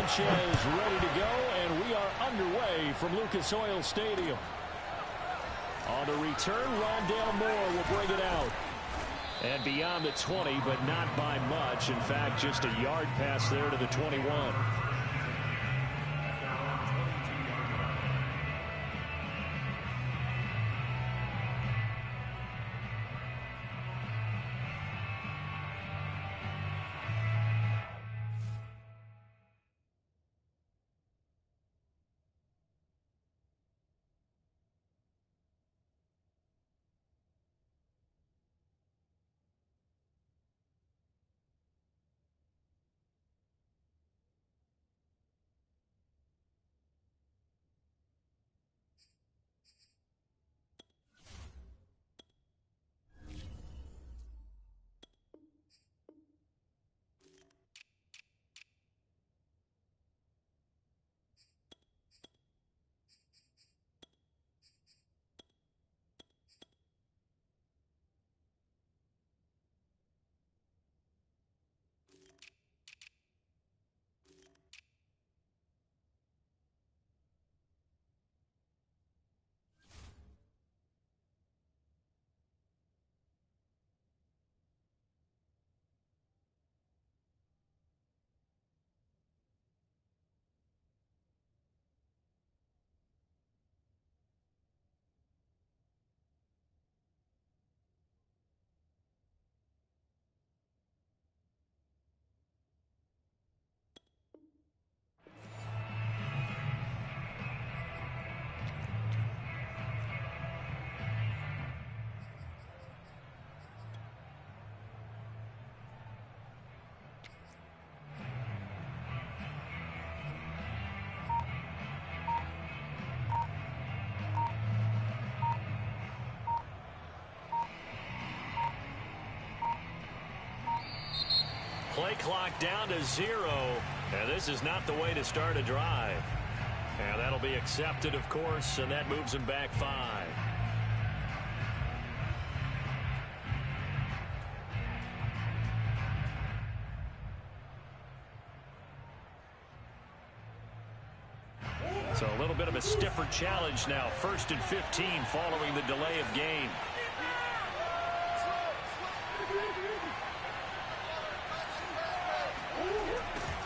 Sanchez ready to go, and we are underway from Lucas Oil Stadium. On the return, Rondale Moore will bring it out. And beyond the 20, but not by much. In fact, just a yard pass there to the 21. Play clock down to 0. And this is not the way to start a drive. And that'll be accepted, of course, and that moves him back 5. So a little bit of a stiffer challenge now. 1st and 15 following the delay of game.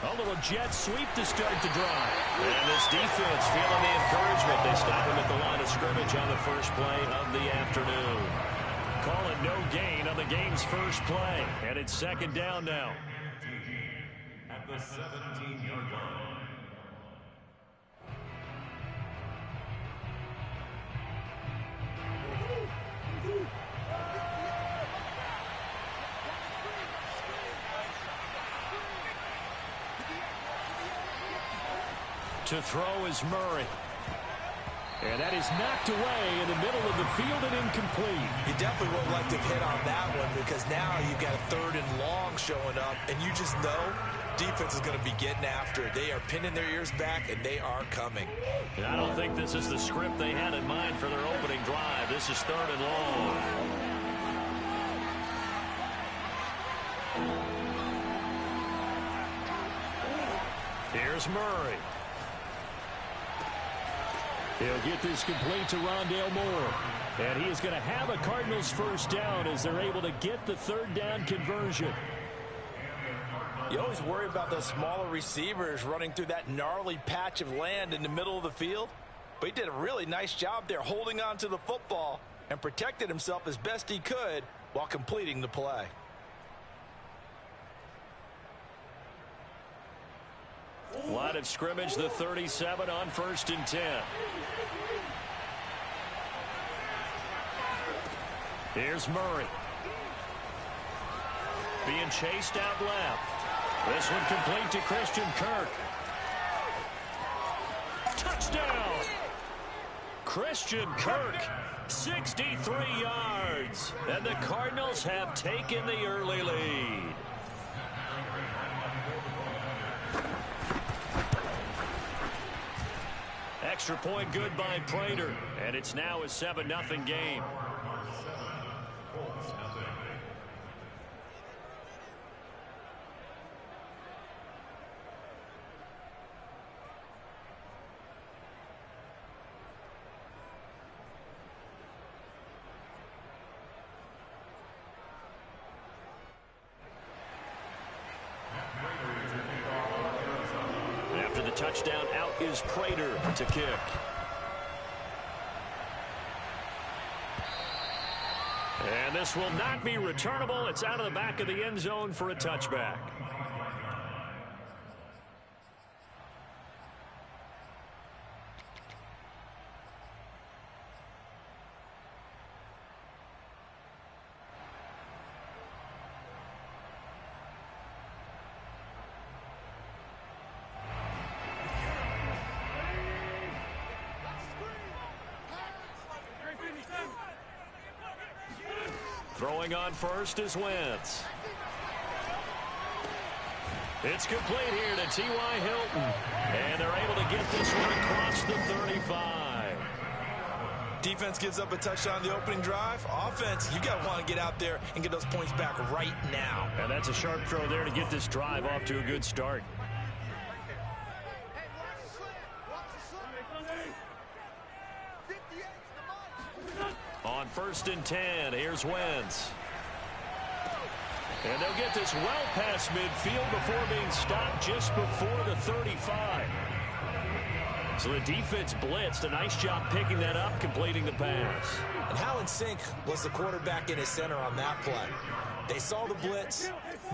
A little jet sweep to start the drive. And this defense feeling the encouragement. They stop him at the line of scrimmage on the first play of the afternoon. Calling no gain on the game's first play. And it's 2nd down now. At the 17-yard line. To throw is Murray. And that is knocked away in the middle of the field and incomplete. You definitely would like to hit on that one because now you've got a 3rd and long showing up, and you just know defense is going to be getting after it. They are pinning their ears back, and they are coming. And I don't think this is the script they had in mind for their opening drive. This is 3rd and long. Here's Murray. He'll get this complete to Rondale Moore. And he is going to have a Cardinals first down as they're able to get the 3rd down conversion. You always worry about those smaller receivers running through that gnarly patch of land in the middle of the field. But he did a really nice job there holding on to the football and protected himself as best he could while completing the play. Line of scrimmage, the 37 on 1st and 10. Here's Murray. Being chased out left. This one complete to Christian Kirk. Touchdown! Christian Kirk, 63 yards. And the Cardinals have taken the early lead. Extra point good by Prater. And it's now a 7-0 game. touchdown. Out is Prater to kick. And this will not be returnable. It's out of the back of the end zone for a touchback. Throwing on first is Wentz. It's complete here to T.Y. Hilton. And they're able to get this one across the 35. Defense gives up a touchdown on the opening drive. Offense, you got to want to get out there and get those points back right now. And that's a sharp throw there to get this drive off to a good start. On 1st and 10, here's Wentz. And they'll get this well past midfield before being stopped just before the 35. So the defense blitzed. A nice job picking that up, completing the pass. And how in sync was the quarterback in his center on that play? They saw the blitz,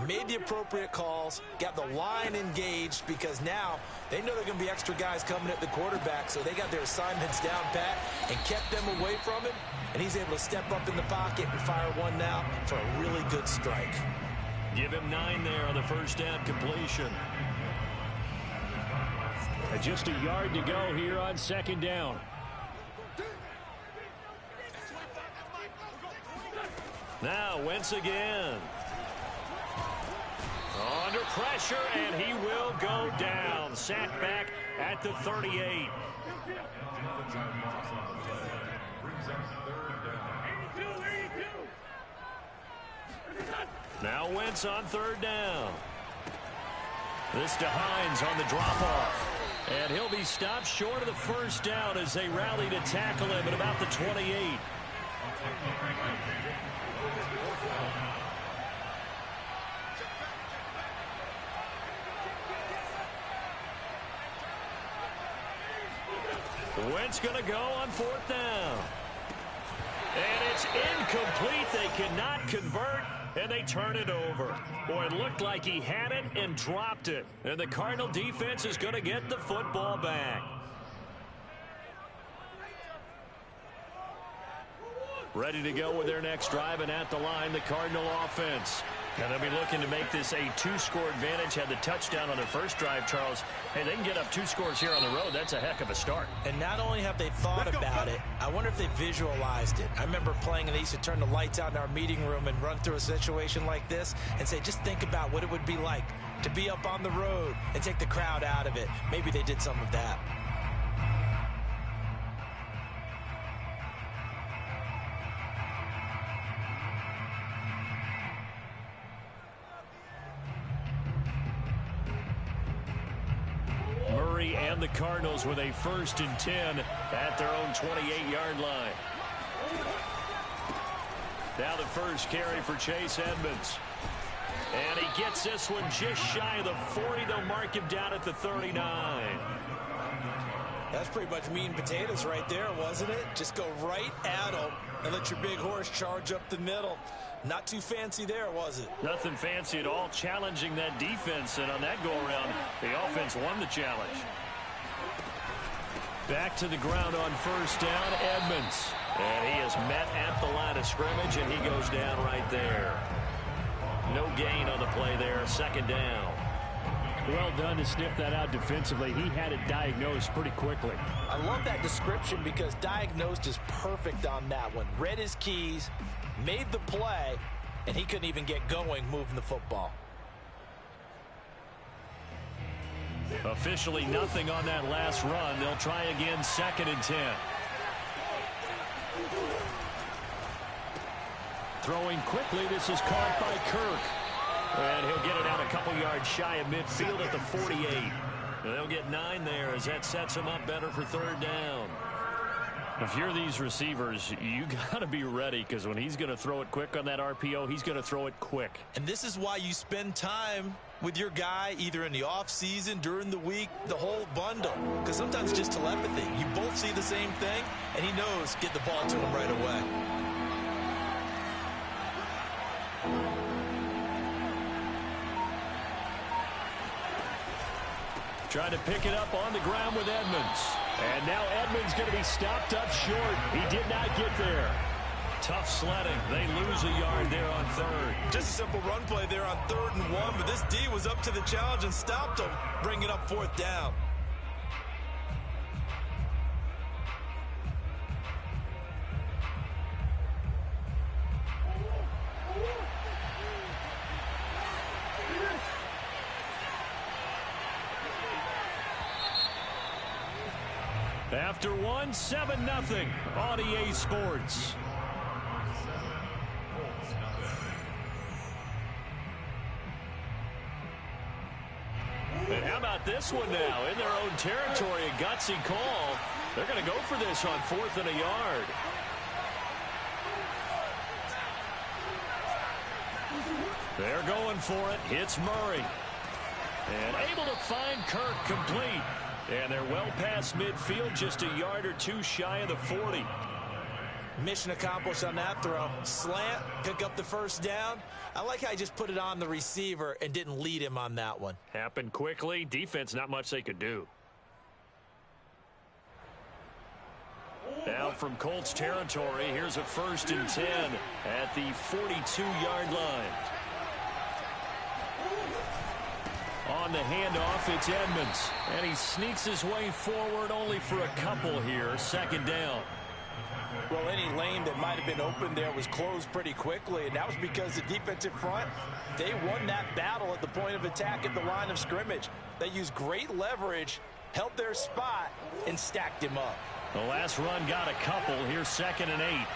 made the appropriate calls, got the line engaged because now they know they're going to be extra guys coming at the quarterback, so they got their assignments down pat and kept them away from him, and he's able to step up in the pocket and fire one now for a really good strike. Give him 9 there on the first down completion. And just a yard to go here on 2nd down. Now Wentz again. Under pressure, and he will go down. Sacked back at the 38. Now Wentz on 3rd down. This to Hines on the drop-off. And he'll be stopped short of the 1st down as they rally to tackle him at about the 28. Wentz going to go on 4th down. And it's incomplete. They cannot convert, and they turn it over. Boy, it looked like he had it and dropped it. And the Cardinal defense is going to get the football back. Ready to go with their next drive, and at the line, the Cardinal offense. And they'll be looking to make this a 2-score advantage. Had the touchdown on their first drive, Charles. Hey, they can get up 2 scores here on the road. That's a heck of a start. And not only have they thought about it, I wonder if they visualized it. I remember playing, and they used to turn the lights out in our meeting room and run through a situation like this and say, just think about what it would be like to be up on the road and take the crowd out of it. Maybe they did some of that. And the Cardinals with a 1st and 10 at their own 28-yard line. Now the first carry for Chase Edmonds. And he gets this one just shy of the 40. They'll mark him down at the 39. That's pretty much meat and potatoes right there, wasn't it? Just go right at him and let your big horse charge up the middle. Not too fancy there, was it? Nothing fancy at all, challenging that defense. And on that go-around, the offense won the challenge. Back to the ground on 1st down, Edmonds. And he is met at the line of scrimmage, and he goes down right there. No gain on the play there, 2nd down. Well done to sniff that out defensively. He had it diagnosed pretty quickly. I love that description because diagnosed is perfect on that one. Read his keys, made the play, and he couldn't even get going moving the football. Officially nothing on that last run. They'll try again, 2nd and 10. Throwing quickly, this is caught by Kirk. And he'll get it out a couple yards shy of midfield at the 48. And they'll get 9 there as that sets him up better for 3rd down. If you're these receivers, you got to be ready, because when he's going to throw it quick on that RPO, he's going to throw it quick. And this is why you spend time with your guy, either in the offseason, during the week, the whole bundle. Because sometimes it's just telepathy. You both see the same thing, and he knows get the ball to him right away. Trying to pick it up on the ground with Edmonds. And now Edmonds going to be stopped up short. He did not get there. Tough sledding. They lose a yard there on third. Just a simple run play there on 3rd and 1, but this D was up to the challenge and stopped him, bringing up 4th down. After one, 7-0 on EA Sports. And how about this one now? In their own territory, a gutsy call. They're going to go for this on 4th and a yard. They're going for it. Hits Murray. And able to find Kirk complete. And they're well past midfield, just a yard or two shy of the 40. Mission accomplished on that throw. Slant, pick up the 1st down. I like how he just put it on the receiver and didn't lead him on that one. Happened quickly. Defense, not much they could do. Now from Colts territory, here's a 1st and 10 at the 42-yard line. On the handoff, it's Edmonds. And he sneaks his way forward only for a couple here. 2nd down. Well, any lane that might have been open there was closed pretty quickly, and that was because the defensive front, they won that battle at the point of attack at the line of scrimmage. They used great leverage, held their spot, and stacked him up. The last run got a couple. Here's 2nd and 8.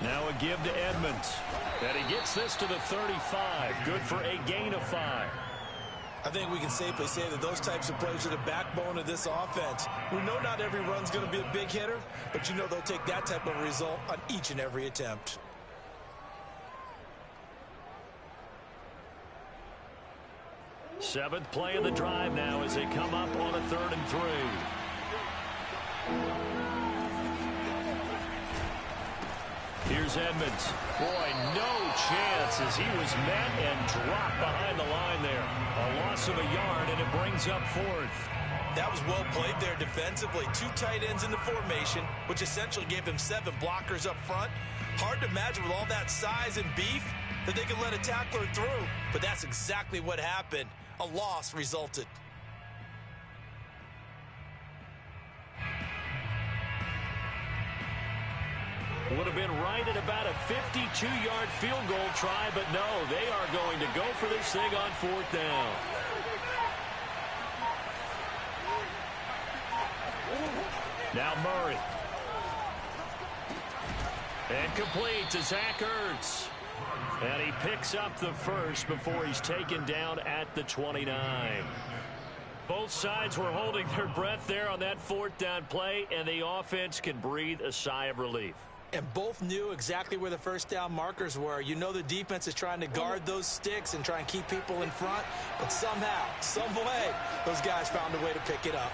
Now a give to Edmonds. And he gets this to the 35. Good for a gain of 5. I think we can safely say that those types of plays are the backbone of this offense. We know not every run's going to be a big hitter, but you know they'll take that type of result on each and every attempt. Seventh play of the drive now as they come up on a 3rd and 3. Here's Edmonds. Boy, no chance as he was met and dropped behind the line there. A loss of a yard, and it brings up 4th. That was well played there defensively. 2 tight ends in the formation, which essentially gave them 7 blockers up front. Hard to imagine with all that size and beef that they could let a tackler through. But that's exactly what happened. A loss resulted. Would have been right at about a 52-yard field goal try, but no, they are going to go for this thing on 4th down. Now Murray. And complete to Zach Ertz. And he picks up the 1st before he's taken down at the 29. Both sides were holding their breath there on that 4th down play, and the offense can breathe a sigh of relief. And both knew exactly where the 1st down markers were. You know the defense is trying to guard those sticks and try and keep people in front, but somehow, some way, those guys found a way to pick it up.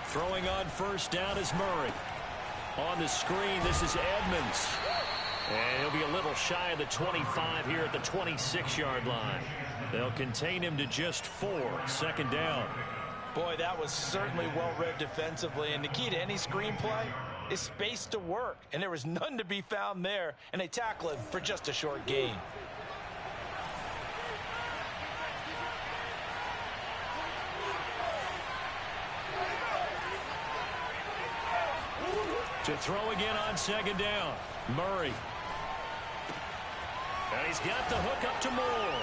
Throwing on 1st down is Murray. On the screen, this is Edmonds. And he'll be a little shy of the 25 here at the 26-yard line. They'll contain him to just 4. 2nd down. Boy, that was certainly well-read defensively. And the key to any screenplay is space to work. And there was none to be found there. And they tackle him for just a short gain. To throw again on 2nd down. Murray. And he's got the hook up to Moore.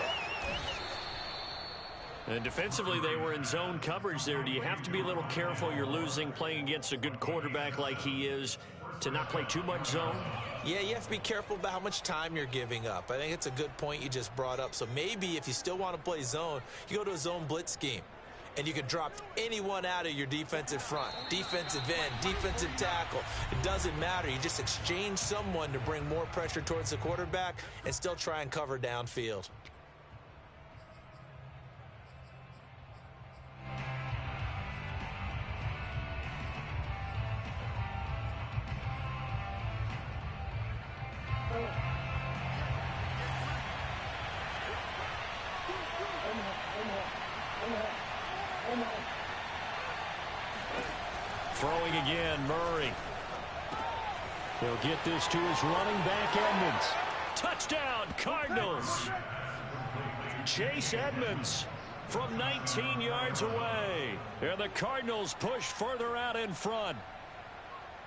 And defensively, they were in zone coverage there. Do you have to be a little careful? You're losing playing against a good quarterback like he is to not play too much zone? Yeah, you have to be careful about how much time you're giving up. I think it's a good point you just brought up. So maybe if you still want to play zone, you go to a zone blitz scheme. And you can drop anyone out of your defensive front, defensive end, defensive tackle. It doesn't matter. You just exchange someone to bring more pressure towards the quarterback and still try and cover downfield. Throwing again, Murray. He'll get this to his running back, Edmonds. Touchdown, Cardinals. Chase Edmonds from 19 yards away. And the Cardinals push further out in front.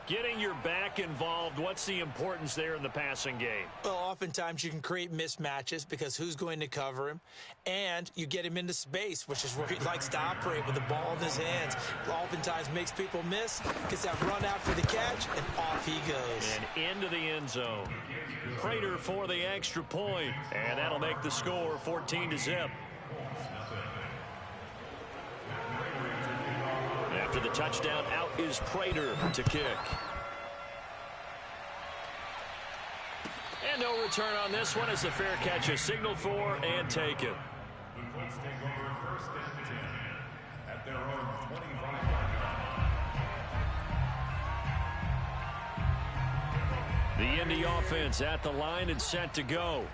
Getting your back involved, what's the importance there in the passing game? Well, oftentimes you can create mismatches because who's going to cover him? And you get him into space, which is where he likes to operate with the ball in his hands. Oftentimes makes people miss, gets that run out for the catch, and off he goes. And into the end zone. Prater for the extra point, and that'll make the score 14-0. After the touchdown, out is Prater to kick. And no return on this one as the fair catch is signaled for and taken. The Colts take over first and 10 at their own 25-yard line. The Indy offense at the line and set to go.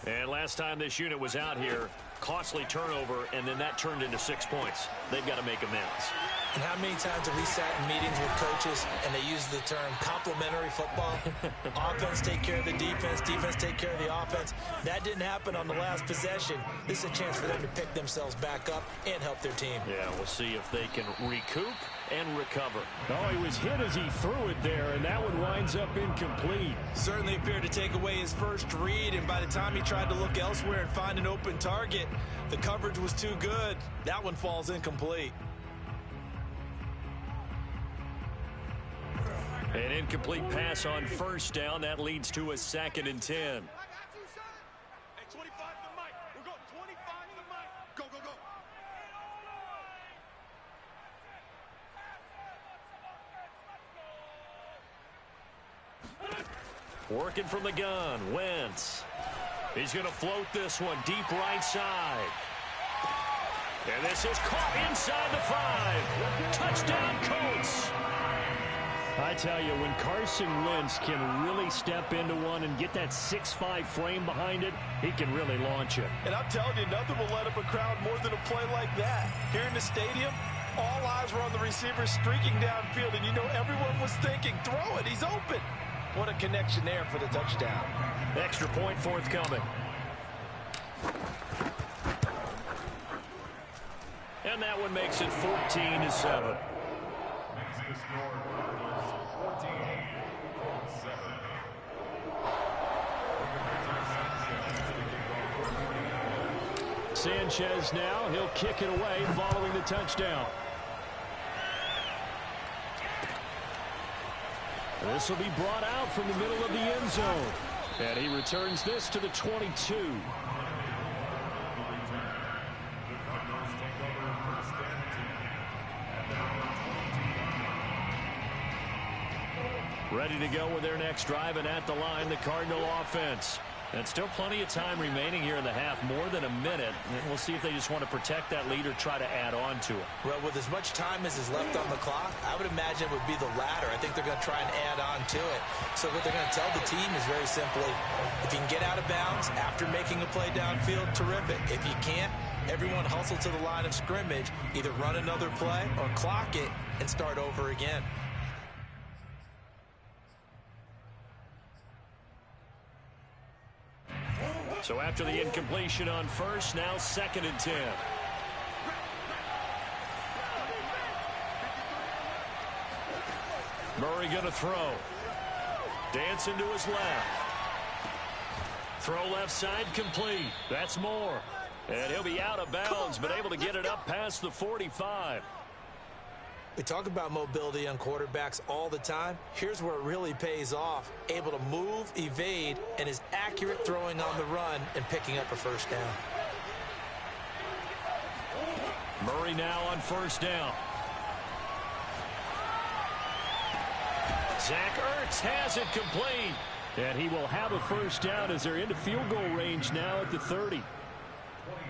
And last time this unit was out here, costly turnover, and then that turned into 6 points. They've got to make amends. And how many times have we sat in meetings with coaches and they use the term complementary football? Offense take care of the defense, defense take care of the offense. That didn't happen on the last possession. This is a chance for them to pick themselves back up and help their team. Yeah, we'll see if they can recoup and recover. Oh, he was hit as he threw it there, and that one winds up incomplete. Certainly appeared to take away his first read, and by the time he tried to look elsewhere and find an open target, the coverage was too good. That one falls incomplete. An incomplete pass on first down. That leads to a 2nd and 10. I got you, son. Hey, 25 to the mic. We're going 25 to the mic. Go, go, go. Working from the gun, Wentz. He's going to float this one deep right side. And this is caught inside the 5. Touchdown, Colts. I tell you, when Carson Wentz can really step into one and get that 6'5" frame behind it, he can really launch it. And I'm telling you, nothing will let up a crowd more than a play like that. Here in the stadium, all eyes were on the receiver streaking downfield, and you know everyone was thinking, throw it, he's open. What a connection there for the touchdown. Extra point forthcoming. And that one makes it 14-7. Makes the score Cardinals 14, Colts 7. Sanchez now, he'll kick it away following the touchdown. This will be brought out from the middle of the end zone. And he returns this to the 22. Ready to go with their next drive, and at the line, the Cardinal offense. And still plenty of time remaining here in the half, more than a minute. And we'll see if they just want to protect that lead or try to add on to it. Well, with as much time as is left on the clock, I would imagine it would be the latter. I think they're going to try and add on to it. So what they're going to tell the team is very simply, if you can get out of bounds after making a play downfield, terrific. If you can't, everyone hustle to the line of scrimmage, either run another play or clock it and start over again. So after the incompletion on first, now 2nd and 10. Murray going to throw. Dancing to his left. Throw left side complete. That's Moore. And he'll be out of bounds, but able to get it up past the 45. We talk about mobility on quarterbacks all the time. Here's where it really pays off. Able to move, evade, and is accurate throwing on the run and picking up a first down. Murray now on first down. Zach Ertz has it complete. And he will have a first down as they're into field goal range now at the 30.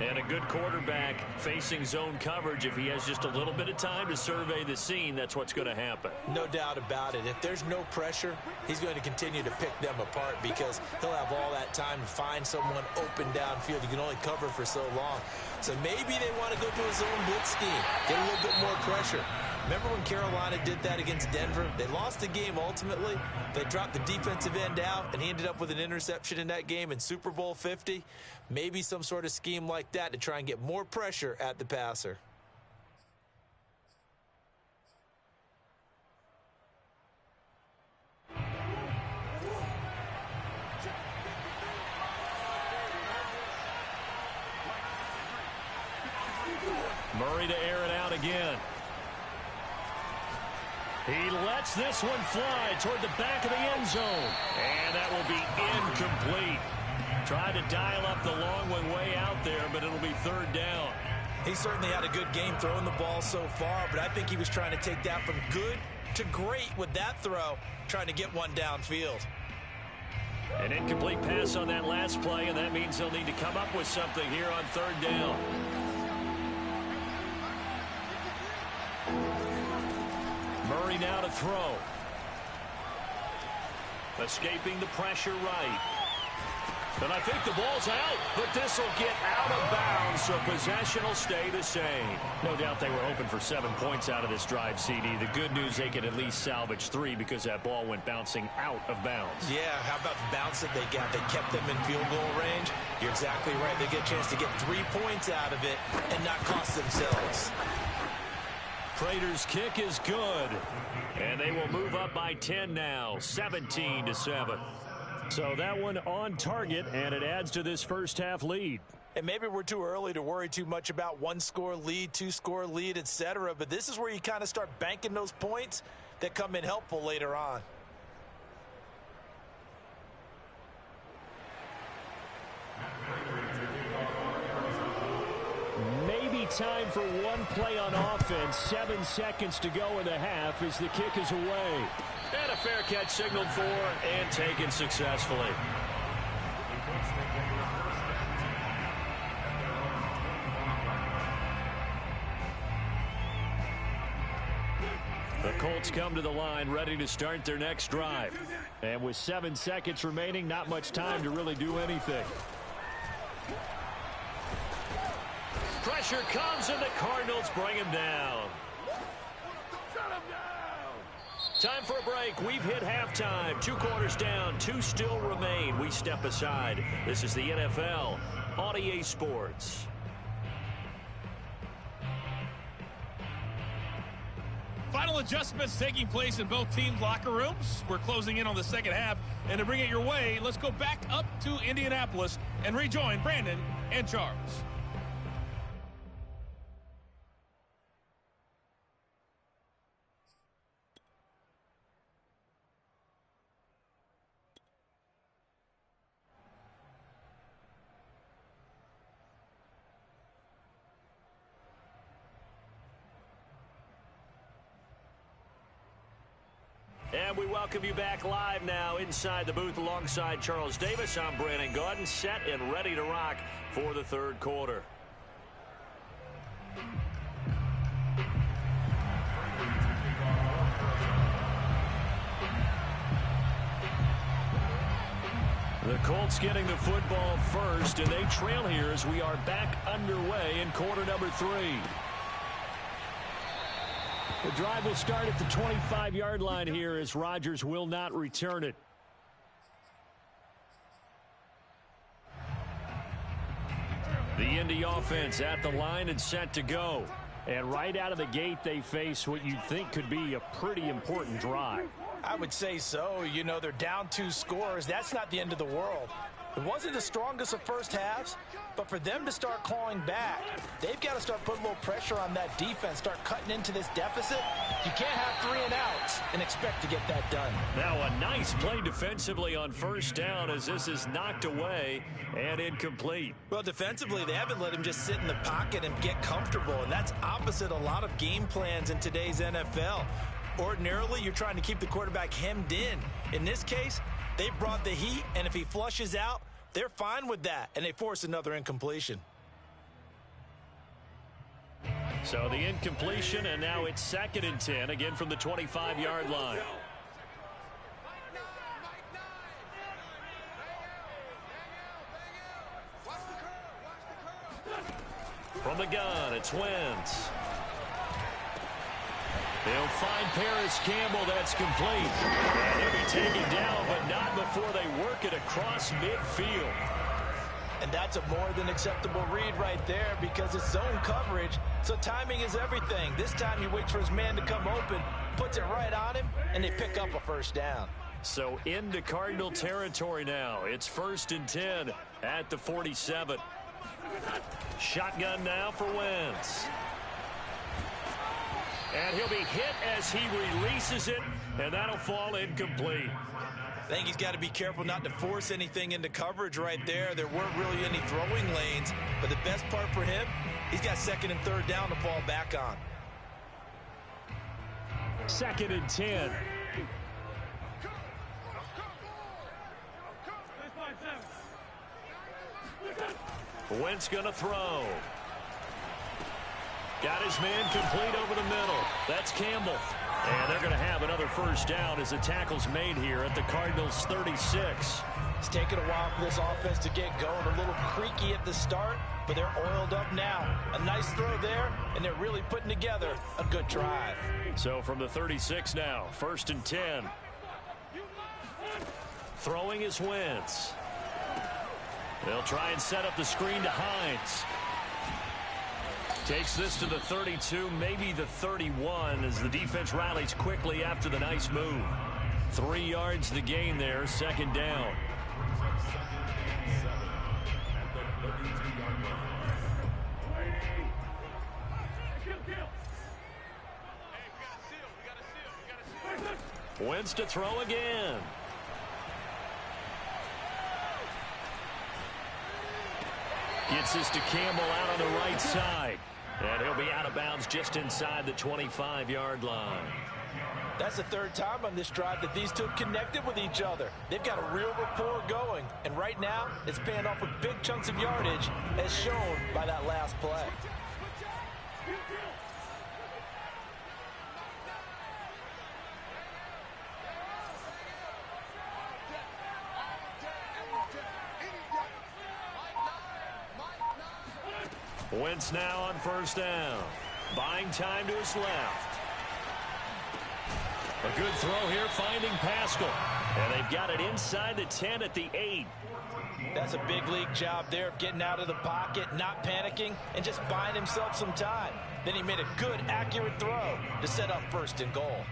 And a good quarterback facing zone coverage. If he has just a little bit of time to survey the scene, that's what's going to happen. No doubt about it. If there's no pressure, he's going to continue to pick them apart because he'll have all that time to find someone open downfield. You can only cover for so long. So maybe they want to go to a zone blitz scheme, get a little bit more pressure. Remember when Carolina did that against Denver? They lost the game ultimately. They dropped the defensive end out, and he ended up with an interception in that game in Super Bowl 50. Maybe some sort of scheme like that to try and get more pressure at the passer. Murray to air it out again. He lets this one fly toward the back of the end zone. And that will be incomplete. Tried to dial up the long one way out there, but it'll be third down. He certainly had a good game throwing the ball so far, but I think he was trying to take that from good to great with that throw, trying to get one downfield. An incomplete pass on that last play, and that means he'll need to come up with something here on third down. Murray now to throw. Escaping the pressure right. And I think the ball's out, but this will get out of bounds, so possession will stay the same. No doubt they were hoping for 7 points out of this drive, CD. The good news, they can at least salvage 3 because that ball went bouncing out of bounds. Yeah, how about the bounce that they got? They kept them in field goal range. You're exactly right. They get a chance to get 3 points out of it and not cost themselves. Prater's kick is good. And they will move up by 10 now, 17-7. So that one on target, and it adds to this first half lead. And maybe we're too early to worry too much about 1-score lead, 2-score lead, etc. But this is where you kind of start banking those points that come in helpful later on. Maybe time for one play on offense. 7 seconds to go in the half as the kick is away. And a fair catch signaled for and taken successfully. The Colts come to the line ready to start their next drive. And with 7 seconds remaining, not much time to really do anything. Pressure comes, and the Cardinals bring him down. Time for a break. We've hit halftime. 2 quarters down. 2 still remain. We step aside. This is the NFL on EA Sports. Final adjustments taking place in both teams' locker rooms. We're closing in on the second half. And to bring it your way, let's go back up to Indianapolis and rejoin Brandon and Charles. And we welcome you back live now inside the booth alongside Charles Davis. I'm Brandon Gaudin, set and ready to rock for the third quarter. The Colts getting the football first, and they trail here as we are back underway in quarter number 3. The drive will start at the 25-yard line here as Rodgers will not return it. The Indy offense at the line and set to go. And right out of the gate, they face what you think could be a pretty important drive. I would say so. You know, they're down 2 scores. That's not the end of the world. It wasn't the strongest of first halves, but for them to start clawing back, they've got to start putting a little pressure on that defense, start cutting into this deficit. You can't have 3 and outs and expect to get that done. Now a nice play defensively on first down as this is knocked away and incomplete. Well, defensively, they haven't let him just sit in the pocket and get comfortable, and that's opposite a lot of game plans in today's NFL. Ordinarily, you're trying to keep the quarterback hemmed in. In this case, they brought the heat, and if he flushes out, they're fine with that, and they force another incompletion. So the incompletion, and now it's 2nd and 10, again from the 25-yard line. From the gun, it's Wentz. They'll find Paris Campbell. That's complete. And he'll be taken down, but not before they work it across midfield. And that's a more than acceptable read right there because it's zone coverage, so timing is everything. This time he waits for his man to come open, puts it right on him, and they pick up a first down. So into Cardinal territory now. It's 1st and 10 at the 47. Shotgun now for Wentz. And he'll be hit as he releases it, and that'll fall incomplete. I think he's got to be careful not to force anything into coverage right there. There weren't really any throwing lanes, but the best part for him, he's got 2nd and 3rd down to fall back on. 2nd and 10. Wentz gonna throw. Got his man complete over the middle. That's Campbell. And they're going to have another first down as the tackle's made here at the Cardinals' 36. It's taken a while for this offense to get going. A little creaky at the start, but they're oiled up now. A nice throw there, and they're really putting together a good drive. So from the 36 now, 1st and 10. Throwing is Wentz. They'll try and set up the screen to Hines. Takes this to the 32, maybe the 31, as the defense rallies quickly after the nice move. 3 yards the gain there, 2nd down. Wentz to throw again. Gets this to Campbell out on the right side. And he'll be out of bounds just inside the 25-yard line. That's the 3rd time on this drive that these two have connected with each other. They've got a real rapport going. And right now, it's paying off with big chunks of yardage, as shown by that last play. Wentz now on 1st down. Buying time to his left. A good throw here, finding Pascal. And they've got it inside the 10 at the 8. That's a big league job there of getting out of the pocket, not panicking, and just buying himself some time. Then he made a good, accurate throw to set up 1st and goal.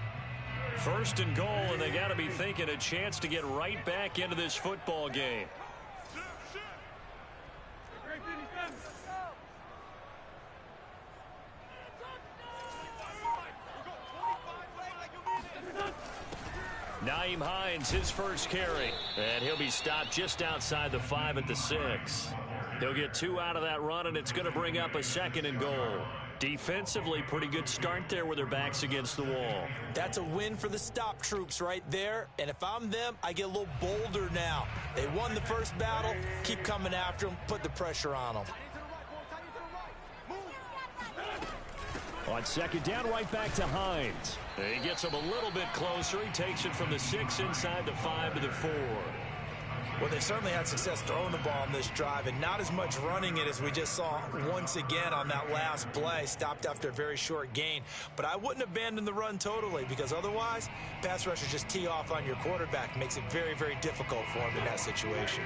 1st and goal, and they got to be thinking a chance to get right back into this football game. Nyheim Hines, his first carry, and he'll be stopped just outside the 5 at the 6. He'll get 2 out of that run, and it's going to bring up a 2nd and goal. Defensively, pretty good start there with their backs against the wall. That's a win for the stop troops right there, and if I'm them, I get a little bolder now. They won the first battle, keep coming after them, put the pressure on them. On 2nd down, right back to Hines. He gets him a little bit closer. He takes it from the 6 inside the 5 to the 4. Well, they certainly had success throwing the ball in this drive and not as much running it as we just saw once again on that last play. Stopped after a very short gain. But I wouldn't abandon the run totally because otherwise, pass rushers just tee off on your quarterback. Makes it very, very difficult for him in that situation.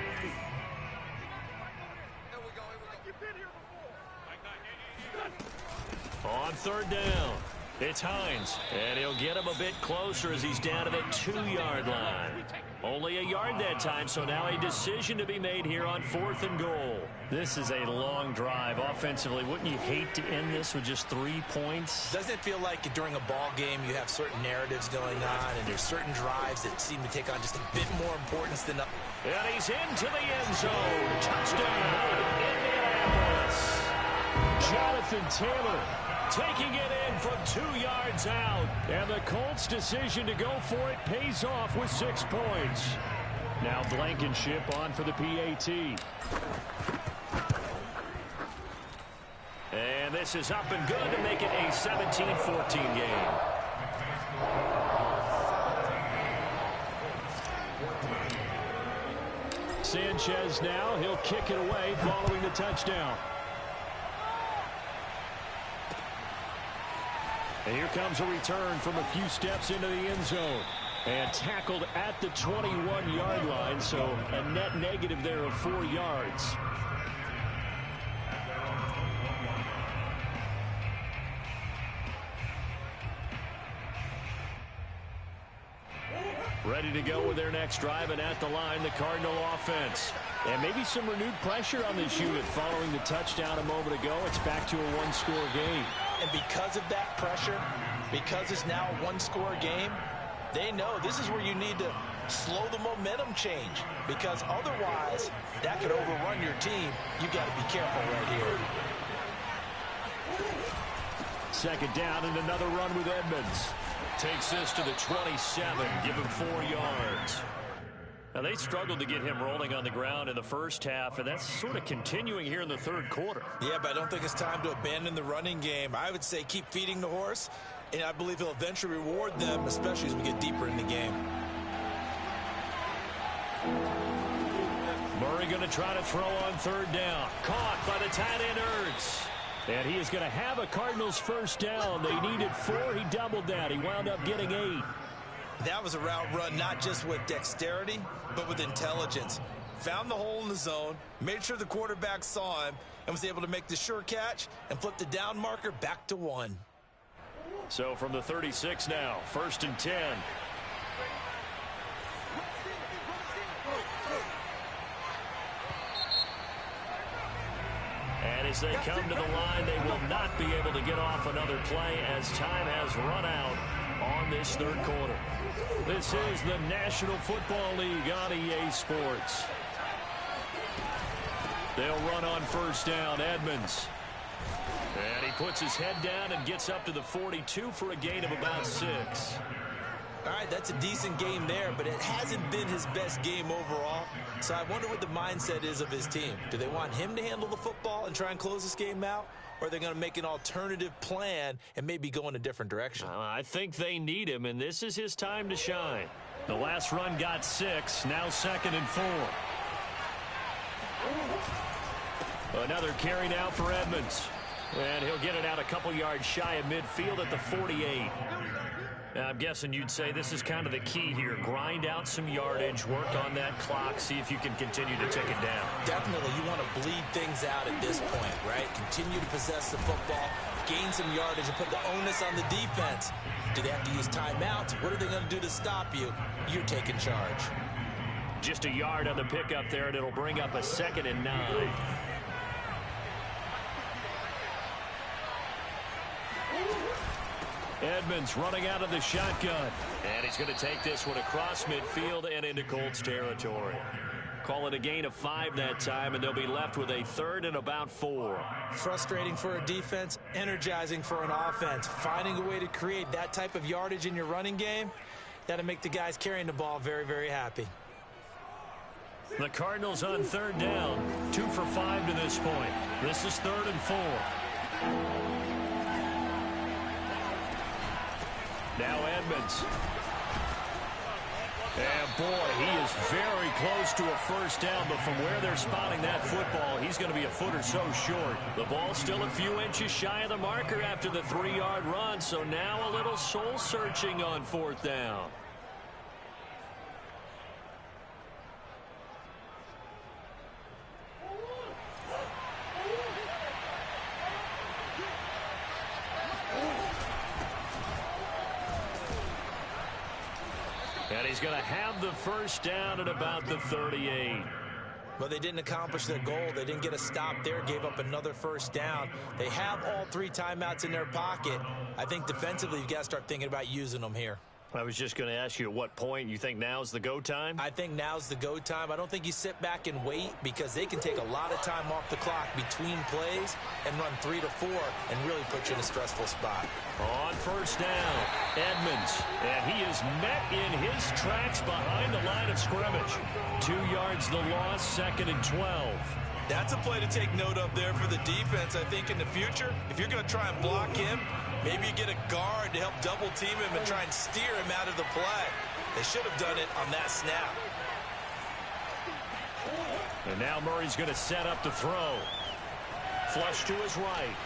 On 3rd down, It's Hines, and he'll get him a bit closer as he's down to the 2-yard line. Only a yard that time, so now a decision to be made here on 4th and goal. This is a long drive offensively. Wouldn't you hate to end this with just 3 points? Doesn't it feel like during a ball game you have certain narratives going on and there's certain drives that seem to take on just a bit more importance than others? And he's into the end zone. Touchdown, Indianapolis. Jonathan Taylor taking it in from 2 yards out. And the Colts' decision to go for it pays off with 6 points. Now Blankenship on for the PAT. And this is up and good to make it a 17-14 game. Sanchez now, he'll kick it away following the touchdown. And here comes a return from a few steps into the end zone. And tackled at the 21-yard line, so a net negative there of 4 yards. Ready to go with their next drive, and at the line, the Cardinal offense. And maybe some renewed pressure on this unit following the touchdown a moment ago. It's back to a 1-score game. And because of that pressure, because it's now a 1-score game, they know this is where you need to slow the momentum change, because otherwise that could overrun your team. You got to be careful right here. Second down and another run with Edmonds. Takes this to the 27, give him 4 yards. Now, they struggled to get him rolling on the ground in the first half, and that's sort of continuing here in the third quarter. Yeah, but I don't think it's time to abandon the running game. I would say keep feeding the horse, and I believe he'll eventually reward them, especially as we get deeper in the game. Murray going to try to throw on third down. Caught by the tight end Ertz. And he is going to have a Cardinals first down. They needed 4. He doubled that. He wound up getting 8. That was a route run not just with dexterity, but with intelligence. Found the hole in the zone, made sure the quarterback saw him, and was able to make the sure catch and flip the down marker back to 1. So from the 36 now, 1st and 10. And as they come to the line, they will not be able to get off another play as time has run out on this third quarter. This is the National Football League on EA Sports. They'll run on first down. Edmonds. And he puts his head down and gets up to the 42 for a gain of about 6. All right, that's a decent game there, but it hasn't been his best game overall. So I wonder what the mindset is of his team. Do they want him to handle the football and try and close this game out? Or are they going to make an alternative plan and maybe go in a different direction? I think they need him, and this is his time to shine. The last run got 6, now 2nd and 4. Another carry now for Edmonds. And he'll get it out a couple yards shy of midfield at the 48. Now, I'm guessing you'd say this is kind of the key here. Grind out some yardage, work on that clock, see if you can continue to tick it down. Definitely, you want to bleed things out at this point, right? Continue to possess the football, gain some yardage, and put the onus on the defense. Do they have to use timeouts? What are they going to do to stop you? You're taking charge. Just a yard on the pickup there, and it'll bring up a 2nd and 9. Edmonds running out of the shotgun. And he's going to take this one across midfield and into Colts territory. Call it a gain of 5 that time, and they'll be left with a 3rd and about 4. Frustrating for a defense, energizing for an offense. Finding a way to create that type of yardage in your running game, that'll make the guys carrying the ball very, very happy. The Cardinals on 3rd down, 2 for 5 to this point. This is 3rd and 4. Now Edmonds. And boy, he is very close to a first down, but from where they're spotting that football, he's going to be a foot or so short. The ball's still a few inches shy of the marker after the 3-yard run, so now a little soul-searching on 4th down. And he's going to have the first down at about the 38. Well, they didn't accomplish their goal. They didn't get a stop there, gave up another first down. They have all 3 timeouts in their pocket. I think defensively, you've got to start thinking about using them here. I was just going to ask you at what point you think now's the go time? I think now's the go time. I don't think you sit back and wait because they can take a lot of time off the clock between plays and run 3 to 4 and really put you in a stressful spot. On first down, Edmonds. And he is met in his tracks behind the line of scrimmage. 2 yards the loss, 2nd and 12. That's a play to take note of there for the defense. I think in the future, if you're going to try and block him, maybe you get a guard to help double team him and try and steer him out of the play. They should have done it on that snap. And now Murray's going to set up to throw. Flush to his right.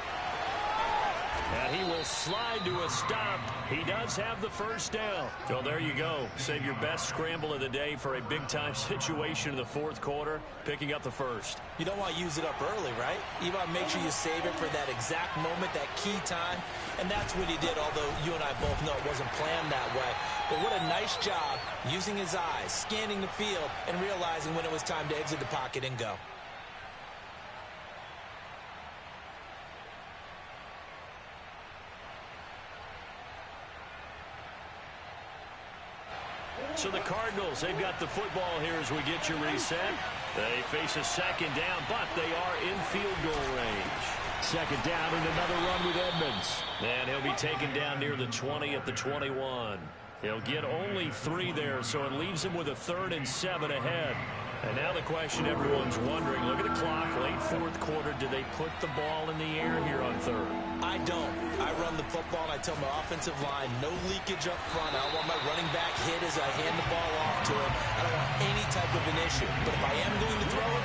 And he will slide to a stop. He does have the first down. So there you go. Save your best scramble of the day for a big-time situation in the 4th quarter, picking up the first. You don't want to use it up early, right? You want to make sure you save it for that exact moment, that key time. And that's what he did, although you and I both know it wasn't planned that way. But what a nice job using his eyes, scanning the field, and realizing when it was time to exit the pocket and go. So the Cardinals, they've got the football here as we get you reset. They face a 2nd down, but they are in field goal range. 2nd down and another run with Edmonds. And he'll be taken down near the 20 at the 21. He'll get only 3 there, so it leaves him with a 3rd and 7 ahead. And now the question everyone's wondering, look at the clock, late 4th quarter, do they put the ball in the air here on 3rd? I don't. I run the football and I tell my offensive line, no leakage up front. I don't want my running back hit as I hand the ball off to him. I don't want any type of an issue. But if I am going to throw it,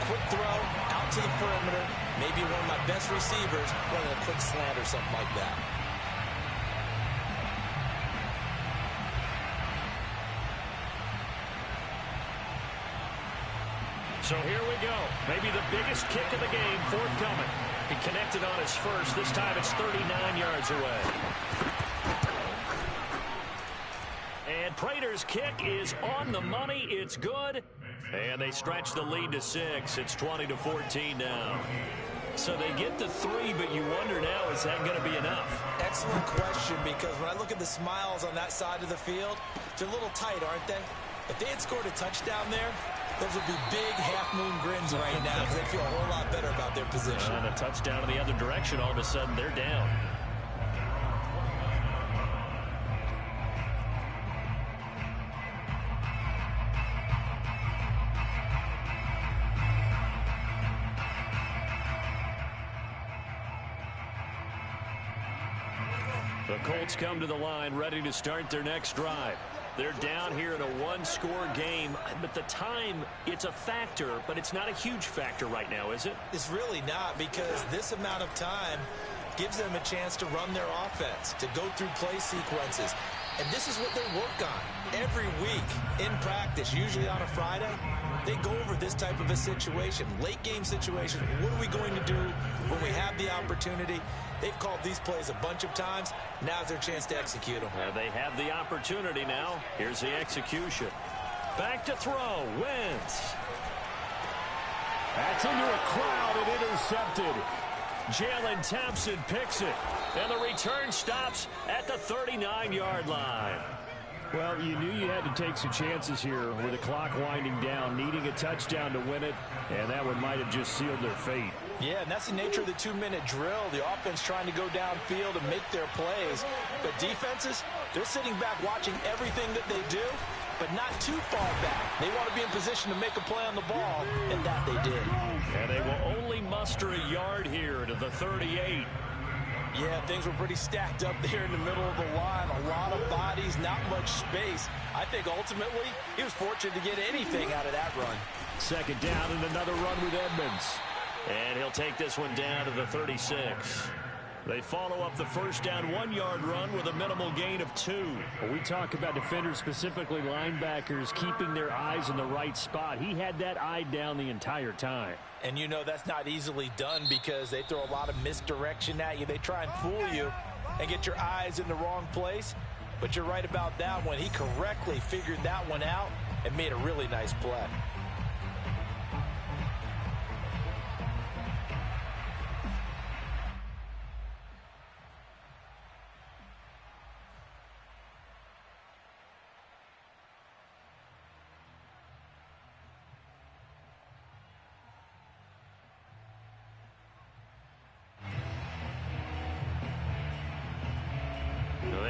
quick throw, out to the perimeter, maybe one of my best receivers running a quick slant or something like that. So here we go. Maybe the biggest kick of the game forthcoming. He connected on his first. This time it's 39 yards away. And Prater's kick is on the money. It's good. And they stretch the lead to 6. It's 20-14 now. So they get to 3, but you wonder now, is that going to be enough? Excellent question, because when I look at the smiles on that side of the field, they're a little tight, aren't they? If they had scored a touchdown there, those would be big half-moon grins right now because they feel a whole lot better about their position. And a touchdown in the other direction, all of a sudden they're down. The Colts come to the line ready to start their next drive. They're down here in a 1-score game, but the time, it's a factor, but it's not a huge factor right now, is it? It's really not, because this amount of time gives them a chance to run their offense, to go through play sequences. And this is what they work on every week in practice, usually on a Friday. They go over this type of a situation, late game situation. What are we going to do when we have the opportunity? They've called these plays a bunch of times. Now's their chance to execute them. They have the opportunity now. Here's the execution. Back to throw. Wentz. That's into a crowd and intercepted. Jalen Thompson picks it. And the return stops at the 39-yard line. Well, you knew you had to take some chances here with the clock winding down, needing a touchdown to win it, and that one might have just sealed their fate. Yeah, and that's the nature of the 2-minute drill. The offense trying to go downfield and make their plays. But defenses, they're sitting back watching everything that they do, but not too far back. They want to be in position to make a play on the ball, and that they did. And they will only muster a yard here to the 38. Yeah, things were pretty stacked up there in the middle of the line. A lot of bodies, not much space. I think ultimately he was fortunate to get anything out of that run. 2nd down and another run with Edmonds. And he'll take this one down to the 36. They follow up the first down 1-yard run with a minimal gain of 2. When we talk about defenders, specifically linebackers, keeping their eyes in the right spot. He had that eye down the entire time. And you know that's not easily done because they throw a lot of misdirection at you. They try and fool you and get your eyes in the wrong place. But you're right about that one. He correctly figured that one out and made a really nice play.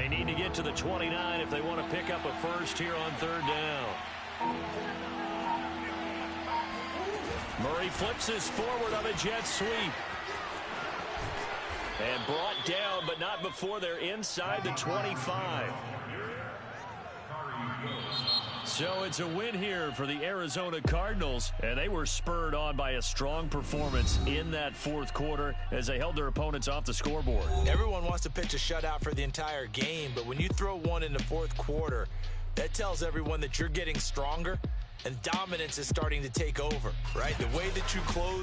They need to get to the 29 if they want to pick up a first here on third down. Murray flips this forward on a jet sweep. And brought down, but not before they're inside the 25. So it's a win here for the Arizona Cardinals, and they were spurred on by a strong performance in that fourth quarter as they held their opponents off the scoreboard. Everyone wants to pitch a shutout for the entire game, but when you throw one in the fourth quarter, that tells everyone that you're getting stronger and dominance is starting to take over, right? The way that you close